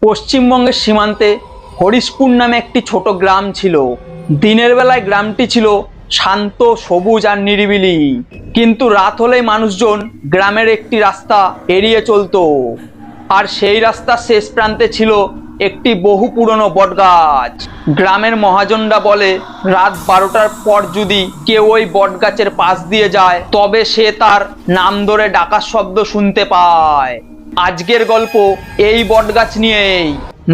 পশ্চিমবঙ্গের সীমান্তে হরিশপুর নামে একটি ছোট গ্রাম ছিল। দিনের বেলায় গ্রামটি ছিল শান্ত, সবুজ আর নিরিবিলি, কিন্তু রাত হলেই মানুষজন গ্রামের একটি রাস্তা এড়িয়ে চলতো। আর সেই রাস্তার শেষ প্রান্তে ছিল একটি বহু পুরনো বটগাছ। গ্রামের মহাজনরা বলে, রাত 12টার পর যদি কেউ ওই বটগাছের পাশ দিয়ে যায় তবে সে তার নাম ধরে ডাকার শব্দ শুনতে পায়। আজকের গল্প এই বটগাছ নিয়েই।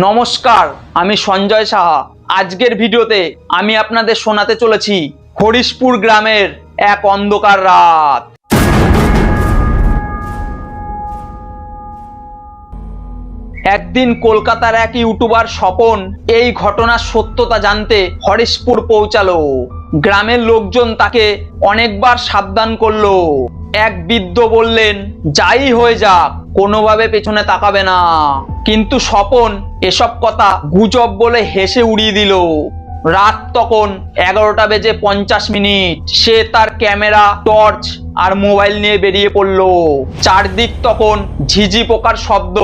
নমস্কার, আমি সঞ্জয় সাহা। আজকের ভিডিওতে আমি আপনাদের শোনাতে চলেছি হরিশপুর গ্রামের এক অন্ধকার রাত। একদিন কলকাতার এক ইউটিউবার স্বপন এই ঘটনার সত্যতা জানতে হরিশপুর পৌঁছালো। গ্রামের লোকজন তাকে অনেকবার সাবধান করলো। এক বৃদ্ধ বললেন, যাই হয়ে যাক কোনোভাবে পেছনে তাকাবে না, কিন্তু স্বপন এসব কথা গুজব বলে হেসে উড়িয়ে দিল। রাত তখন 11:50। সে তার ক্যামেরা, টর্চ আর মোবাইল নিয়ে বেরিয়ে পড়লো। চারদিক তখন ঝিঝি পোকার শব্দ,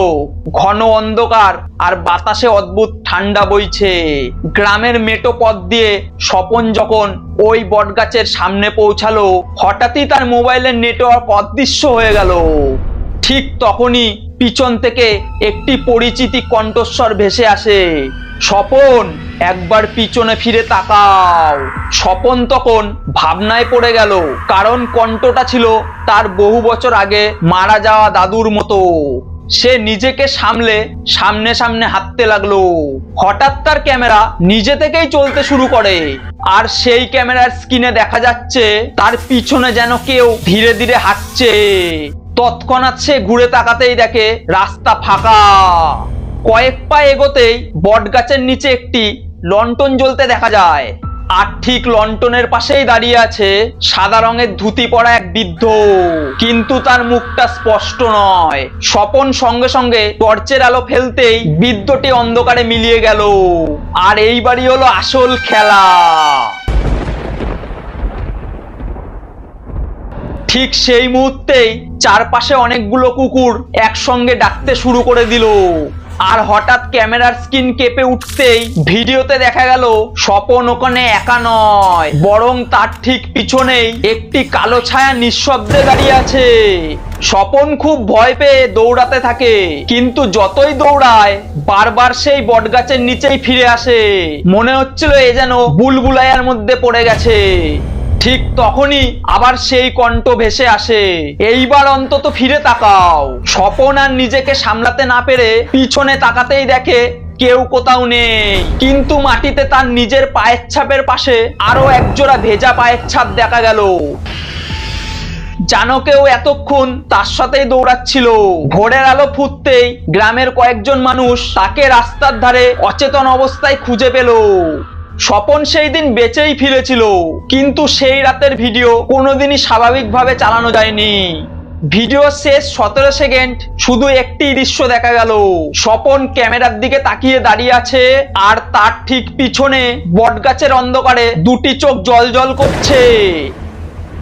ঘন অন্ধকার আর বাতাসে অদ্ভুত ঠান্ডা বইছে। গ্রামের মেটো পথ দিয়ে স্বপন যখন ওই বটগাছের সামনে পৌঁছালো, হঠাৎই তার মোবাইলের নেটওয়ার্ক অদৃশ্য হয়ে গেল। ঠিক তখনই পিছন থেকে একটি পরিচিতি কণ্ঠস্বর ভেসে আসে, স্বপন একবার পিছনে ফিরে তাকাও। স্বপন তখন ভাবনায় পড়ে গেল, কারণ কণ্ঠটা ছিল তার বহু বছর আগে মারা যাওয়া দাদুর মতো। সে নিজেকে সামলে সামনে সামনে হাঁটতে লাগলো। হঠাৎ তার ক্যামেরা নিজে থেকেই চলতে শুরু করে, আর সেই ক্যামেরার স্ক্রিনে দেখা যাচ্ছে তার পিছনে যেন কেউ ধীরে ধীরে হাঁটছে। তৎক্ষণাৎ সে ঘুরে তাকাতেই দেখে রাস্তা ফাঁকা। কয়েক পা এগোতেই বটগাছের নিচে একটি লণ্ঠন জ্বলতে দেখা যায়, আর ঠিক লণ্ঠনের পাশেই দাঁড়িয়ে আছে সাদা রঙের ধুতি পরা এক বৃদ্ধ, কিন্তু তার মুখটা স্পষ্ট নয়। স্বপন সঙ্গে সঙ্গে টর্চের আলো ফেলতেই বৃদ্ধটি অন্ধকারে মিলিয়ে গেল। আর এইবারই হলো আসল খেলা। ঠিক সেই মুহূর্তেই চারপাশে অনেকগুলো কুকুর একসঙ্গে ডাকতে শুরু করে দিল। আর হঠাৎ ক্যামেরার স্ক্রিন কেঁপে উঠতেই ভিডিওতে দেখা গেল স্বপন ওখানে একা নয়, বরং তার ঠিক পিছনেই একটি কালো ছায়া নিঃশব্দে দাঁড়িয়ে আছে। স্বপন খুব ভয় পেয়ে দৌড়াতে থাকে, কিন্তু যতই দৌড়ায় বারবার সেই বটগাছের নিচেই ফিরে আসে। মনে হচ্ছিল এ যেন বুলবুলাইয়ার মধ্যে পড়ে গেছে। ঠিক তখনই আবার সেই কণ্ঠ ভেসে আসে, এইবার অন্তত ফিরে তাকাও। স্বপন আর নিজেকে সামলাতে না পেরে পিছনে তাকাতেই দেখে কেউ কোথাও নেই, কিন্তু মাটিতে তার নিজের পায়ের ছাপের পাশে আরো একজোড়া ভেজা পায়ের ছাপ দেখা গেল। জানো কেউ এতক্ষণ তার সাথেই দৌড়াচ্ছিল। ভোরের আলো ফুটতেই গ্রামের কয়েকজন মানুষ তাকে রাস্তার ধারে অচেতন অবস্থায় খুঁজে পেল। স্বপন সেই দিন বেঁচেই ফিরেছিল, কিন্তু সেই রাতের ভিডিও কোনোদিনই স্বাভাবিকভাবে চালানো যায়নি। ভিডিও শেষ 17 সেকেন্ড শুধু একটি দৃশ্য দেখা গেল, স্বপন ক্যামেরার দিকে তাকিয়ে দাঁড়িয়ে আছে, আর তার ঠিক পিছনে বটগাছের অন্ধকারে দুটি চোখ জ্বলজ্বল করছে।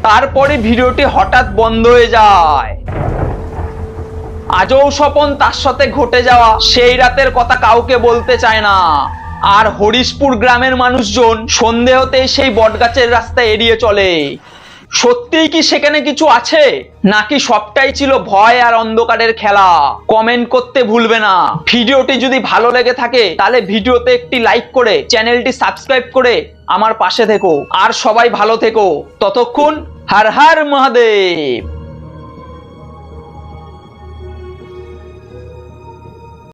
তারপরে ভিডিওটি হঠাৎ বন্ধ হয়ে যায়। আজও স্বপন তার সাথে ঘটে যাওয়া সেই রাতের কথা কাউকে বলতে চায় না। আর হরিশপুর গ্রামের মানুষজন সন্ধে হতেই সেই বটগাছের রাস্তা এড়িয়ে চলে। সত্যিই কি সেখানে কিছু আছে, নাকি সবটাই ছিল ভয় আর অন্ধকারের খেলা? কমেন্ট করতে ভুলবে না। ভিডিওটি যদি ভালো লেগে থাকে তাহলে ভিডিওতে একটি লাইক করে চ্যানেলটি সাবস্ক্রাইব করে আমার পাশে থেকো। আর সবাই ভালো থেকো। ততক্ষণ হর হর মহাদেব।